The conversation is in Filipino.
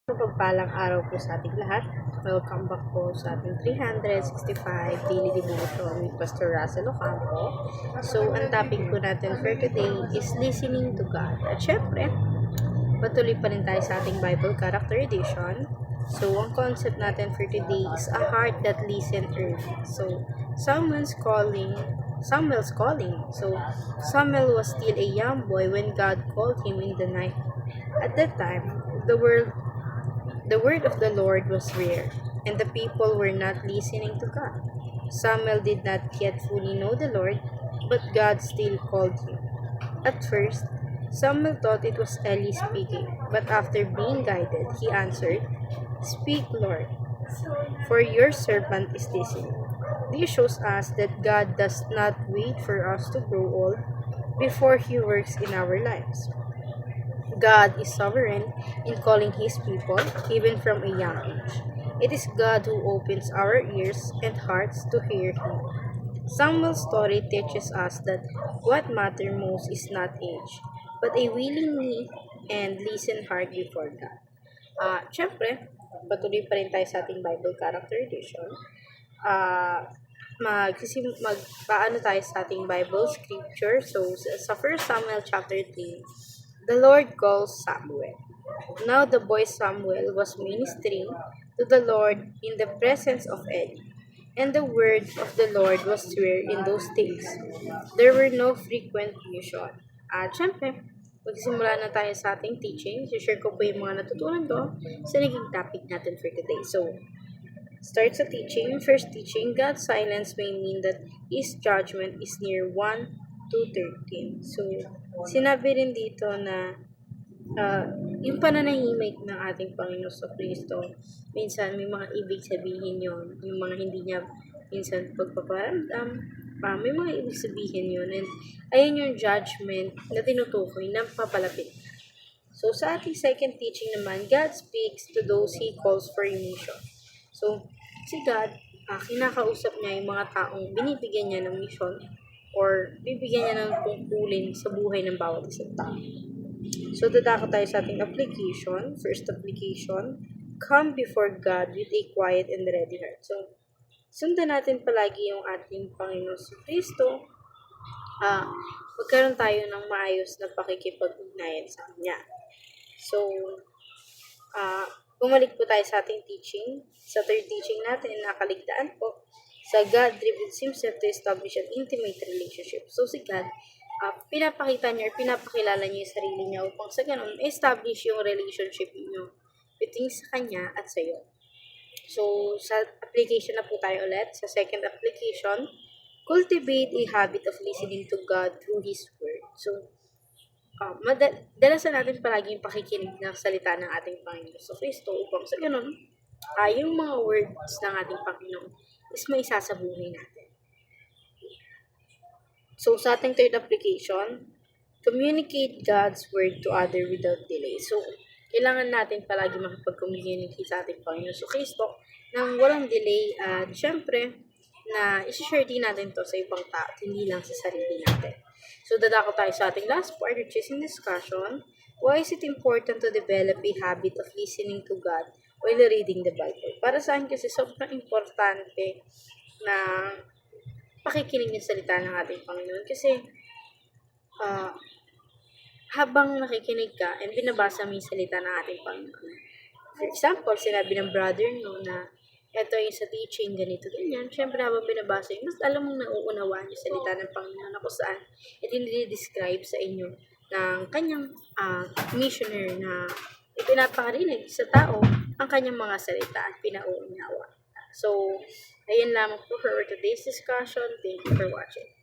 Mapagpalang araw po sa ating lahat. Welcome back po sa ating 365 Daily Devotion with Pastor Russell Ocampo. So, ang topic po natin for today is listening to God. At syempre, patuloy pa rin tayo sa ating Bible Character Edition. So, ang concept natin for today is a heart that listens early. So, Samuel's calling. So, Samuel was still a young boy when God called him in the night. At that time, the word of the Lord was rare, and the people were not listening to God. Samuel did not yet fully know the Lord, but God still called him. At first, Samuel thought it was Eli speaking, but after being guided, he answered, "Speak, Lord, for your servant is listening." This shows us that God does not wait for us to grow old before He works in our lives. God is sovereign in calling His people, even from a young age. It is God who opens our ears and hearts to hear Him. Samuel's story teaches us that what matters most is not age, but a willing and listen heart before God. Siyempre, patuloy pa rin tayo sa ating Bible Character Edition. Magpaano tayo sa ating Bible scripture. So, sa 1 Samuel chapter 3, the Lord calls Samuel. Now the boy Samuel was ministering to the Lord in the presence of Eli, and the word of the Lord was rare in those days. There were no frequent mission. At syempre, magsimula na tayo sa ating teaching. Share ko po yung mga natutunan ko sa naging topic natin for today. So, start sa teaching. First teaching, God's silence may mean that His judgment is near 1 to 13. So, sinabi rin dito na yung pananahimik ng ating Panginoon sa Kristo, minsan may mga ibig sabihin yon, yung mga hindi niya minsan pagpaparamdam, may mga ibig sabihin yun. And ayun yung judgment na tinutukoy na papalapit. So, sa ating second teaching naman, God speaks to those He calls for a mission. So, si God, kinakausap niya yung mga taong binibigyan niya ng mission or bibigyan niya ng tungkulin sa buhay ng bawat isang tao. So, dadako tayo sa ating application. First application, come before God with a quiet and ready heart. So, sundan natin palagi yung ating Panginoon sa Kristo. Magkaroon tayo ng maayos na pakikipag-ugnayan sa Kanya. So, bumalik po tayo sa ating teaching. Sa third teaching natin, nakaligtaan po sa God reveals Himself to establish an intimate relationship. So, si God, pinapakita niya or pinapakilala niya yung sarili niya upang sa ganun, establish yung relationship niyo between sa Kanya at sa iyo. So, sa application na po tayo ulit. Sa second application, cultivate a habit of listening to God through His Word. So, dalasan natin palagi yung pakikinig ng salita ng ating Panginoon sa Kristo upang sa ganun, yung mga words ng ating Panginoon is maisa sa buhay natin. So, sa ating third application, communicate God's Word to others without delay. So, kailangan natin palagi makipag-communicate sa ating Panginoon sa Kristo nang walang delay at syempre, na isi-share din natin to sa ibang tao, hindi lang sa sarili natin. So, dadako tayo sa ating last part, which is in discussion. Why is it important to develop a habit of listening to God while reading the Bible? Para sa akin kasi sobrang importante na pakikinig ng salita ng ating Panginoon kasi habang nakikinig ka and binabasa mo yung salita ng ating Panginoon. For example, sinabi ng brother nyo na eto yung sa teaching, ganito, ganyan. Siyempre, habang binabasa yun, mas alam mong nauunawaan yung salita ng Panginoon na kung saan i-describe sa inyo ng kanyang missioner na ipinapakarinig sa tao ang kanyang mga salita at pinauunawa. So, ayan lamang po for today's discussion. Thank you for watching.